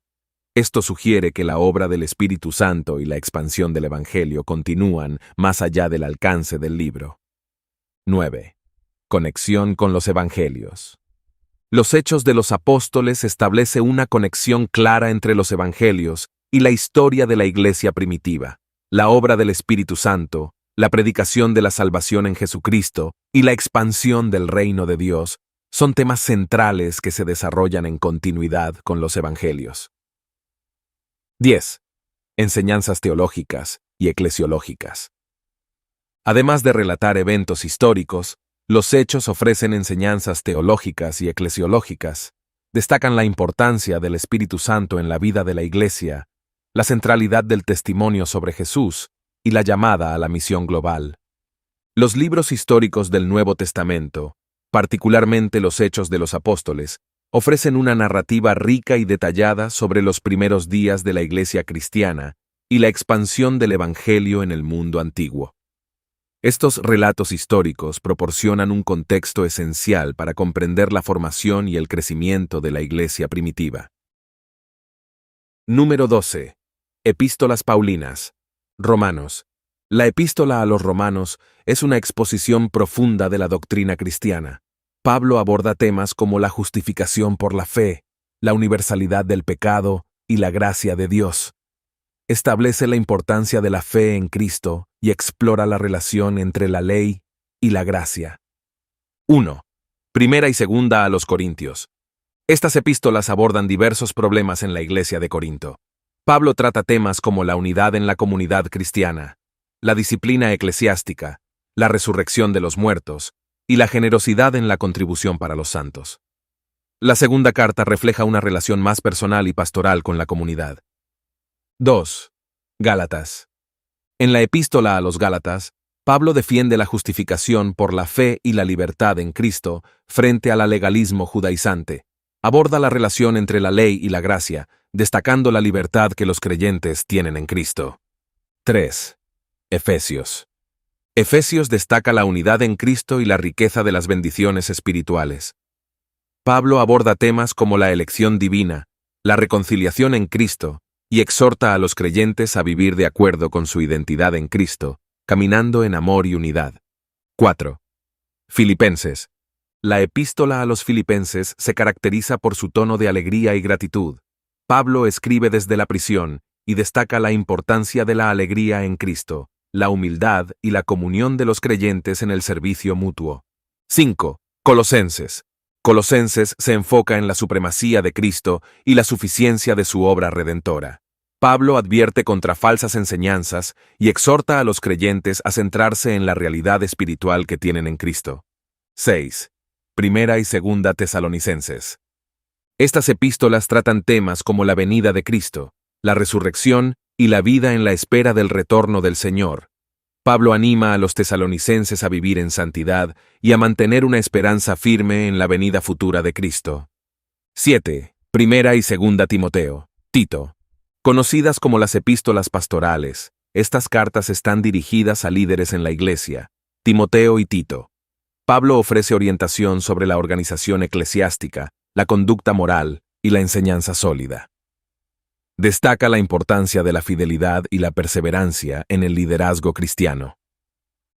Esto sugiere que la obra del Espíritu Santo y la expansión del Evangelio continúan más allá del alcance del libro. 9. Conexión con los Evangelios. Los Hechos de los Apóstoles establece una conexión clara entre los Evangelios y la historia de la iglesia primitiva, la obra del Espíritu Santo, la predicación de la salvación en Jesucristo y la expansión del reino de Dios son temas centrales que se desarrollan en continuidad con los Evangelios. 10. Enseñanzas teológicas y eclesiológicas. Además de relatar eventos históricos, los Hechos ofrecen enseñanzas teológicas y eclesiológicas, destacan la importancia del Espíritu Santo en la vida de la Iglesia, la centralidad del testimonio sobre Jesús y la llamada a la misión global. Los libros históricos del Nuevo Testamento, particularmente los Hechos de los Apóstoles, ofrecen una narrativa rica y detallada sobre los primeros días de la Iglesia cristiana y la expansión del Evangelio en el mundo antiguo. Estos relatos históricos proporcionan un contexto esencial para comprender la formación y el crecimiento de la Iglesia primitiva. Número 12. Epístolas Paulinas. Romanos. La epístola a los Romanos es una exposición profunda de la doctrina cristiana. Pablo aborda temas como la justificación por la fe, la universalidad del pecado y la gracia de Dios. Establece la importancia de la fe en Cristo y explora la relación entre la ley y la gracia. 1. Primera y segunda a los Corintios. Estas epístolas abordan diversos problemas en la iglesia de Corinto. Pablo trata temas como la unidad en la comunidad cristiana, la disciplina eclesiástica, la resurrección de los muertos y la generosidad en la contribución para los santos. La segunda carta refleja una relación más personal y pastoral con la comunidad. 2. Gálatas. En la epístola a los Gálatas, Pablo defiende la justificación por la fe y la libertad en Cristo frente al legalismo judaizante. Aborda la relación entre la ley y la gracia, destacando la libertad que los creyentes tienen en Cristo. 3. Efesios. Efesios destaca la unidad en Cristo y la riqueza de las bendiciones espirituales. Pablo aborda temas como la elección divina, la reconciliación en Cristo, y exhorta a los creyentes a vivir de acuerdo con su identidad en Cristo, caminando en amor y unidad. 4. Filipenses. La epístola a los Filipenses se caracteriza por su tono de alegría y gratitud. Pablo escribe desde la prisión y destaca la importancia de la alegría en Cristo, la humildad y la comunión de los creyentes en el servicio mutuo. 5. Colosenses. Colosenses se enfoca en la supremacía de Cristo y la suficiencia de su obra redentora. Pablo advierte contra falsas enseñanzas y exhorta a los creyentes a centrarse en la realidad espiritual que tienen en Cristo. 6. Primera y segunda Tesalonicenses. Estas epístolas tratan temas como la venida de Cristo, la resurrección y la vida en la espera del retorno del Señor. Pablo anima a los tesalonicenses a vivir en santidad y a mantener una esperanza firme en la venida futura de Cristo. 7. Primera y segunda Timoteo. Tito. Conocidas como las epístolas pastorales, estas cartas están dirigidas a líderes en la iglesia, Timoteo y Tito. Pablo ofrece orientación sobre la organización eclesiástica, la conducta moral y la enseñanza sólida. Destaca la importancia de la fidelidad y la perseverancia en el liderazgo cristiano.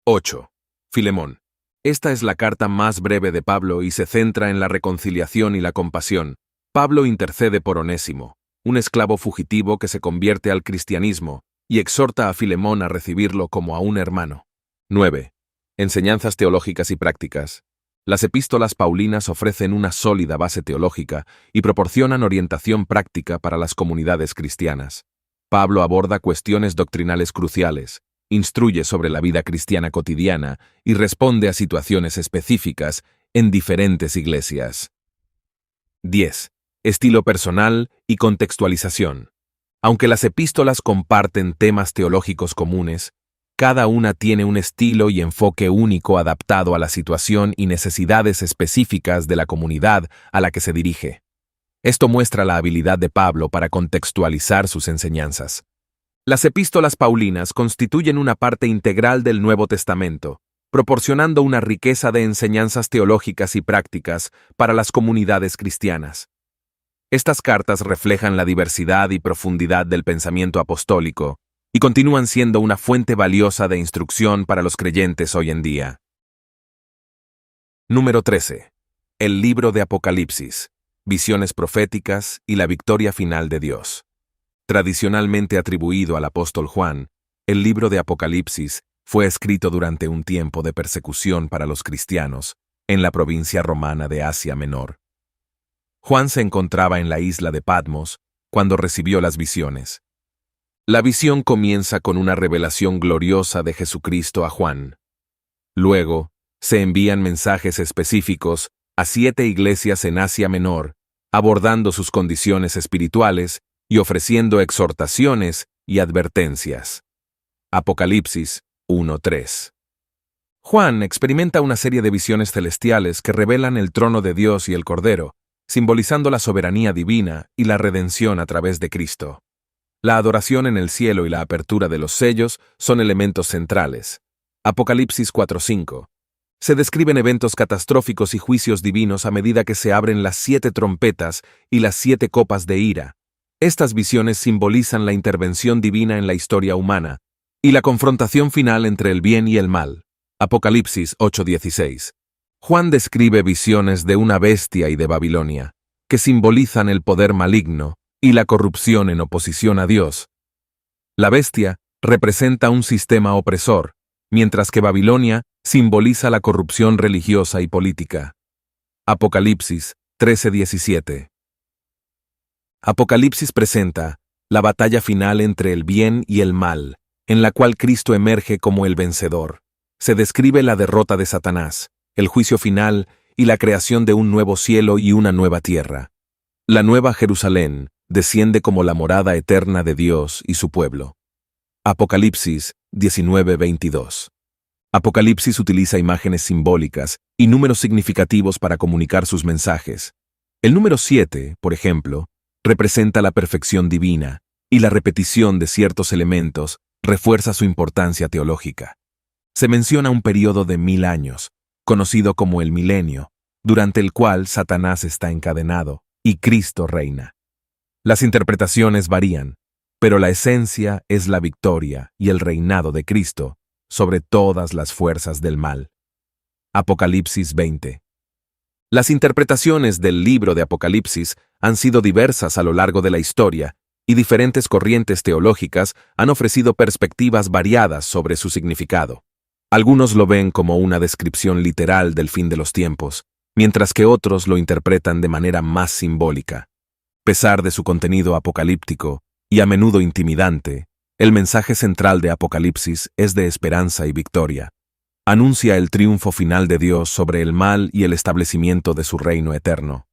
8. Filemón. Esta es la carta más breve de Pablo y se centra en la reconciliación y la compasión. Pablo intercede por Onésimo, un esclavo fugitivo que se convierte al cristianismo, y exhorta a Filemón a recibirlo como a un hermano. 9. Enseñanzas teológicas y prácticas. Las epístolas paulinas ofrecen una sólida base teológica y proporcionan orientación práctica para las comunidades cristianas. Pablo aborda cuestiones doctrinales cruciales, instruye sobre la vida cristiana cotidiana y responde a situaciones específicas en diferentes iglesias. 10. Estilo personal y contextualización. Aunque las epístolas comparten temas teológicos comunes, cada una tiene un estilo y enfoque único adaptado a la situación y necesidades específicas de la comunidad a la que se dirige. Esto muestra la habilidad de Pablo para contextualizar sus enseñanzas. Las epístolas paulinas constituyen una parte integral del Nuevo Testamento, proporcionando una riqueza de enseñanzas teológicas y prácticas para las comunidades cristianas. Estas cartas reflejan la diversidad y profundidad del pensamiento apostólico y continúan siendo una fuente valiosa de instrucción para los creyentes hoy en día. Número 13. El libro de Apocalipsis, visiones proféticas y la victoria final de Dios. Tradicionalmente atribuido al apóstol Juan, el libro de Apocalipsis fue escrito durante un tiempo de persecución para los cristianos en la provincia romana de Asia Menor. Juan se encontraba en la isla de Patmos cuando recibió las visiones. La visión comienza con una revelación gloriosa de Jesucristo a Juan. Luego, se envían mensajes específicos a 7 iglesias en Asia Menor, abordando sus condiciones espirituales y ofreciendo exhortaciones y advertencias. Apocalipsis 1:3. Juan experimenta una serie de visiones celestiales que revelan el trono de Dios y el Cordero, simbolizando la soberanía divina y la redención a través de Cristo. La adoración en el cielo y la apertura de los sellos son elementos centrales. Apocalipsis 4:5. Se describen eventos catastróficos y juicios divinos a medida que se abren las 7 trompetas y las 7 copas de ira. Estas visiones simbolizan la intervención divina en la historia humana y la confrontación final entre el bien y el mal. Apocalipsis 8:16. Juan describe visiones de una bestia y de Babilonia, que simbolizan el poder maligno y la corrupción en oposición a Dios. La bestia representa un sistema opresor, mientras que Babilonia simboliza la corrupción religiosa y política. Apocalipsis 13:17. Apocalipsis presenta la batalla final entre el bien y el mal, en la cual Cristo emerge como el vencedor. Se describe la derrota de Satanás, el juicio final y la creación de un nuevo cielo y una nueva tierra. La nueva Jerusalén desciende como la morada eterna de Dios y su pueblo. Apocalipsis 19:22. Apocalipsis utiliza imágenes simbólicas y números significativos para comunicar sus mensajes. El número 7, por ejemplo, representa la perfección divina, y la repetición de ciertos elementos refuerza su importancia teológica. Se menciona un periodo de 1000 años, conocido como el milenio, durante el cual Satanás está encadenado y Cristo reina. Las interpretaciones varían, pero la esencia es la victoria y el reinado de Cristo sobre todas las fuerzas del mal. Apocalipsis 20. Las interpretaciones del libro de Apocalipsis han sido diversas a lo largo de la historia, y diferentes corrientes teológicas han ofrecido perspectivas variadas sobre su significado. Algunos lo ven como una descripción literal del fin de los tiempos, mientras que otros lo interpretan de manera más simbólica. A pesar de su contenido apocalíptico y a menudo intimidante, el mensaje central de Apocalipsis es de esperanza y victoria. Anuncia el triunfo final de Dios sobre el mal y el establecimiento de su reino eterno.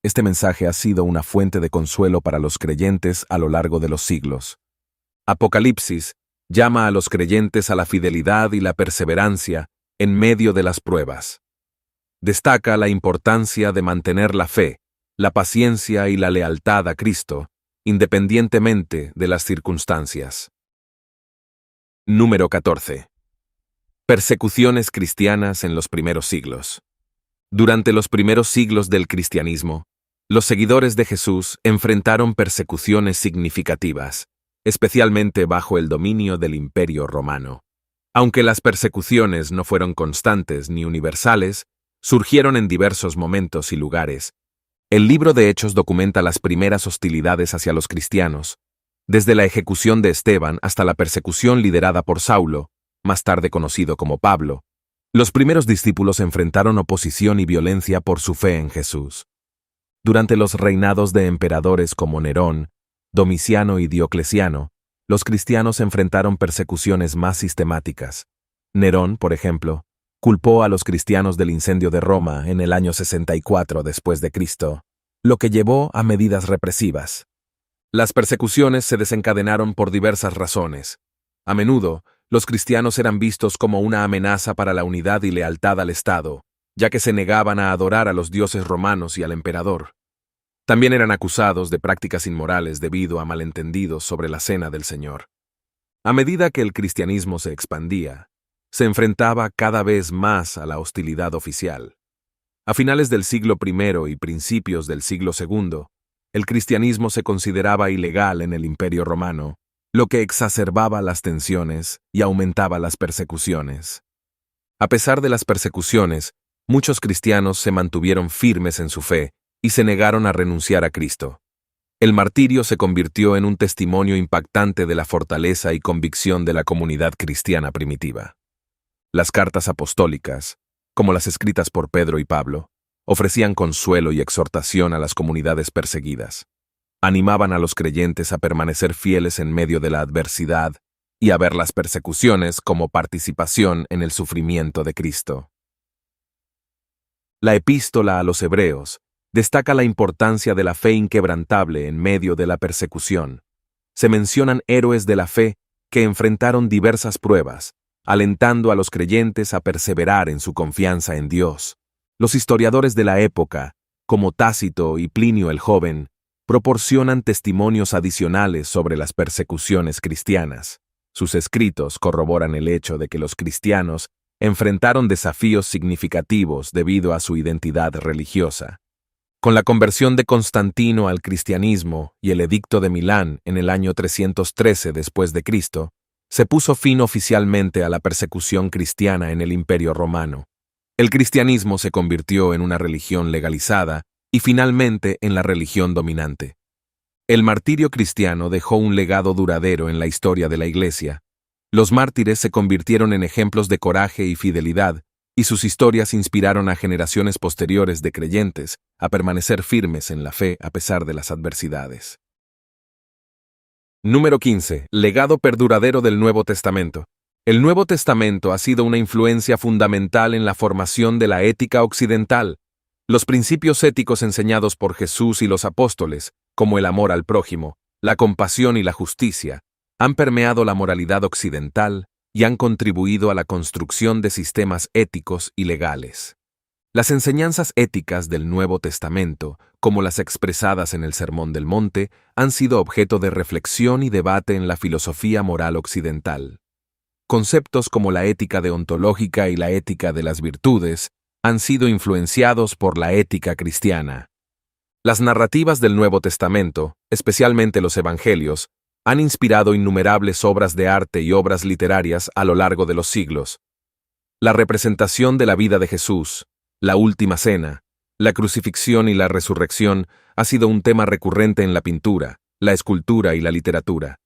Este mensaje ha sido una fuente de consuelo para los creyentes a lo largo de los siglos. Apocalipsis llama a los creyentes a la fidelidad y la perseverancia en medio de las pruebas. Destaca la importancia de mantener la fe, la paciencia y la lealtad a Cristo, independientemente de las circunstancias. Número 14. Persecuciones cristianas en los primeros siglos. Durante los primeros siglos del cristianismo, los seguidores de Jesús enfrentaron persecuciones significativas, especialmente bajo el dominio del Imperio Romano. Aunque las persecuciones no fueron constantes ni universales, surgieron en diversos momentos y lugares. El libro de Hechos documenta las primeras hostilidades hacia los cristianos, desde la ejecución de Esteban hasta la persecución liderada por Saulo, más tarde conocido como Pablo, Los primeros discípulos enfrentaron oposición y violencia por su fe en Jesús. Durante los reinados de emperadores como Nerón, Domiciano y Diocleciano, los cristianos enfrentaron persecuciones más sistemáticas. Nerón, por ejemplo, culpó a los cristianos del incendio de Roma en el año 64 después de Cristo, lo que llevó a medidas represivas. Las persecuciones se desencadenaron por diversas razones. A menudo, los cristianos eran vistos como una amenaza para la unidad y lealtad al Estado, ya que se negaban a adorar a los dioses romanos y al emperador. También eran acusados de prácticas inmorales debido a malentendidos sobre la Cena del Señor. A medida que el cristianismo se expandía, se enfrentaba cada vez más a la hostilidad oficial. A finales del siglo I y principios del siglo II, el cristianismo se consideraba ilegal en el Imperio Romano, lo que exacerbaba las tensiones y aumentaba las persecuciones. A pesar de las persecuciones, muchos cristianos se mantuvieron firmes en su fe y se negaron a renunciar a Cristo. El martirio se convirtió en un testimonio impactante de la fortaleza y convicción de la comunidad cristiana primitiva. Las cartas apostólicas, como las escritas por Pedro y Pablo, ofrecían consuelo y exhortación a las comunidades perseguidas. Animaban a los creyentes a permanecer fieles en medio de la adversidad y a ver las persecuciones como participación en el sufrimiento de Cristo. La epístola a los Hebreos destaca la importancia de la fe inquebrantable en medio de la persecución. Se mencionan héroes de la fe que enfrentaron diversas pruebas, alentando a los creyentes a perseverar en su confianza en Dios. Los historiadores de la época, como Tácito y Plinio el Joven, proporcionan testimonios adicionales sobre las persecuciones cristianas. Sus escritos corroboran el hecho de que los cristianos enfrentaron desafíos significativos debido a su identidad religiosa. Con la conversión de Constantino al cristianismo y el Edicto de Milán en el año 313 después de Cristo, se puso fin oficialmente a la persecución cristiana en el Imperio Romano. El cristianismo se convirtió en una religión legalizada y finalmente en la religión dominante. El martirio cristiano dejó un legado duradero en la historia de la Iglesia. Los mártires se convirtieron en ejemplos de coraje y fidelidad, y sus historias inspiraron a generaciones posteriores de creyentes a permanecer firmes en la fe a pesar de las adversidades. Número 15. Legado perduradero del Nuevo Testamento. El Nuevo Testamento ha sido una influencia fundamental en la formación de la ética occidental. Los principios éticos enseñados por Jesús y los apóstoles, como el amor al prójimo, la compasión y la justicia, han permeado la moralidad occidental y han contribuido a la construcción de sistemas éticos y legales. Las enseñanzas éticas del Nuevo Testamento, como las expresadas en el Sermón del Monte, han sido objeto de reflexión y debate en la filosofía moral occidental. Conceptos como la ética deontológica y la ética de las virtudes han sido influenciados por la ética cristiana. Las narrativas del Nuevo Testamento, especialmente los Evangelios, han inspirado innumerables obras de arte y obras literarias a lo largo de los siglos. La representación de la vida de Jesús, la última cena, la crucifixión y la resurrección ha sido un tema recurrente en la pintura, la escultura y la literatura.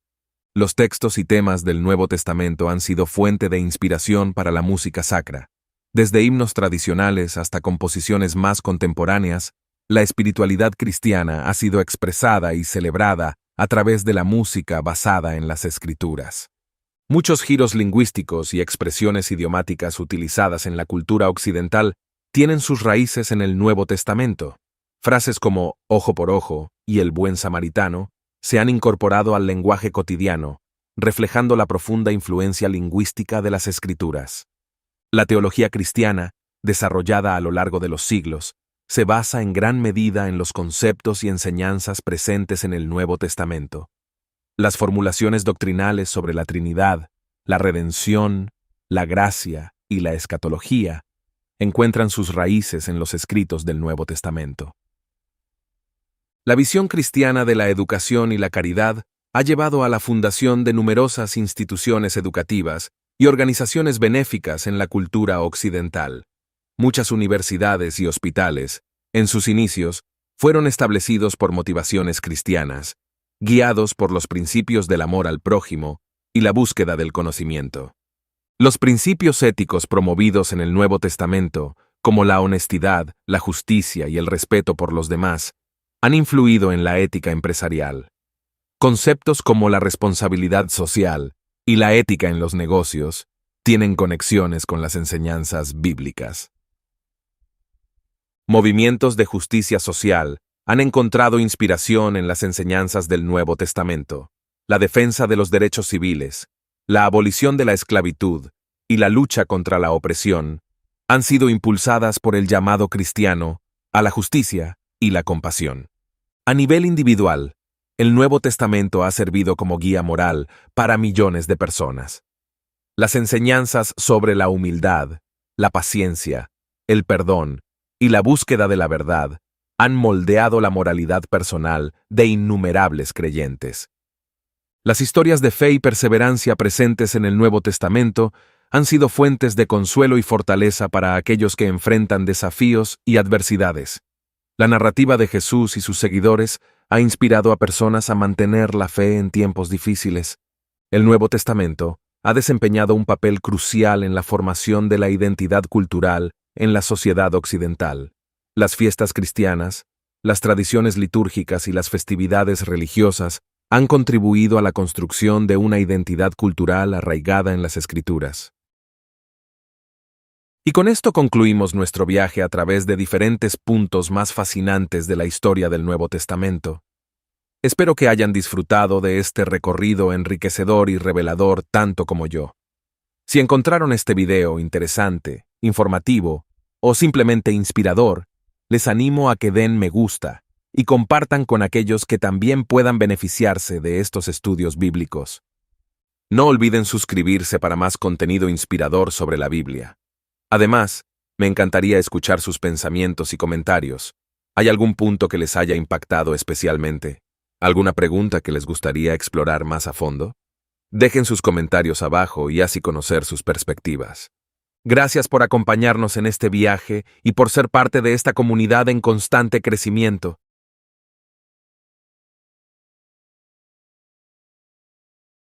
Los textos y temas del Nuevo Testamento han sido fuente de inspiración para la música sacra. Desde himnos tradicionales hasta composiciones más contemporáneas, la espiritualidad cristiana ha sido expresada y celebrada a través de la música basada en las Escrituras. Muchos giros lingüísticos y expresiones idiomáticas utilizadas en la cultura occidental tienen sus raíces en el Nuevo Testamento. Frases como ojo por ojo y el buen samaritano se han incorporado al lenguaje cotidiano, reflejando la profunda influencia lingüística de las Escrituras. La teología cristiana, desarrollada a lo largo de los siglos, se basa en gran medida en los conceptos y enseñanzas presentes en el Nuevo Testamento. Las formulaciones doctrinales sobre la Trinidad, la redención, la gracia y la escatología encuentran sus raíces en los escritos del Nuevo Testamento. La visión cristiana de la educación y la caridad ha llevado a la fundación de numerosas instituciones educativas y organizaciones benéficas en la cultura occidental. Muchas universidades y hospitales, en sus inicios, fueron establecidos por motivaciones cristianas, guiados por los principios del amor al prójimo y la búsqueda del conocimiento. Los principios éticos promovidos en el Nuevo Testamento, como la honestidad, la justicia y el respeto por los demás, han influido en la ética empresarial. Conceptos como la responsabilidad social y la ética en los negocios tienen conexiones con las enseñanzas bíblicas. Movimientos de justicia social han encontrado inspiración en las enseñanzas del Nuevo Testamento. La defensa de los derechos civiles, la abolición de la esclavitud y la lucha contra la opresión han sido impulsadas por el llamado cristiano a la justicia y la compasión. A nivel individual, el Nuevo Testamento ha servido como guía moral para millones de personas. Las enseñanzas sobre la humildad, la paciencia, el perdón y la búsqueda de la verdad han moldeado la moralidad personal de innumerables creyentes. Las historias de fe y perseverancia presentes en el Nuevo Testamento han sido fuentes de consuelo y fortaleza para aquellos que enfrentan desafíos y adversidades. La narrativa de Jesús y sus seguidores ha inspirado a personas a mantener la fe en tiempos difíciles. El Nuevo Testamento ha desempeñado un papel crucial en la formación de la identidad cultural en la sociedad occidental. Las fiestas cristianas, las tradiciones litúrgicas y las festividades religiosas han contribuido a la construcción de una identidad cultural arraigada en las Escrituras. Y con esto concluimos nuestro viaje a través de diferentes puntos más fascinantes de la historia del Nuevo Testamento. Espero que hayan disfrutado de este recorrido enriquecedor y revelador tanto como yo. Si encontraron este video interesante, informativo o simplemente inspirador, les animo a que den me gusta y compartan con aquellos que también puedan beneficiarse de estos estudios bíblicos. No olviden suscribirse para más contenido inspirador sobre la Biblia. Además, me encantaría escuchar sus pensamientos y comentarios. ¿Hay algún punto que les haya impactado especialmente? ¿Alguna pregunta que les gustaría explorar más a fondo? Dejen sus comentarios abajo y así conocer sus perspectivas. Gracias por acompañarnos en este viaje y por ser parte de esta comunidad en constante crecimiento.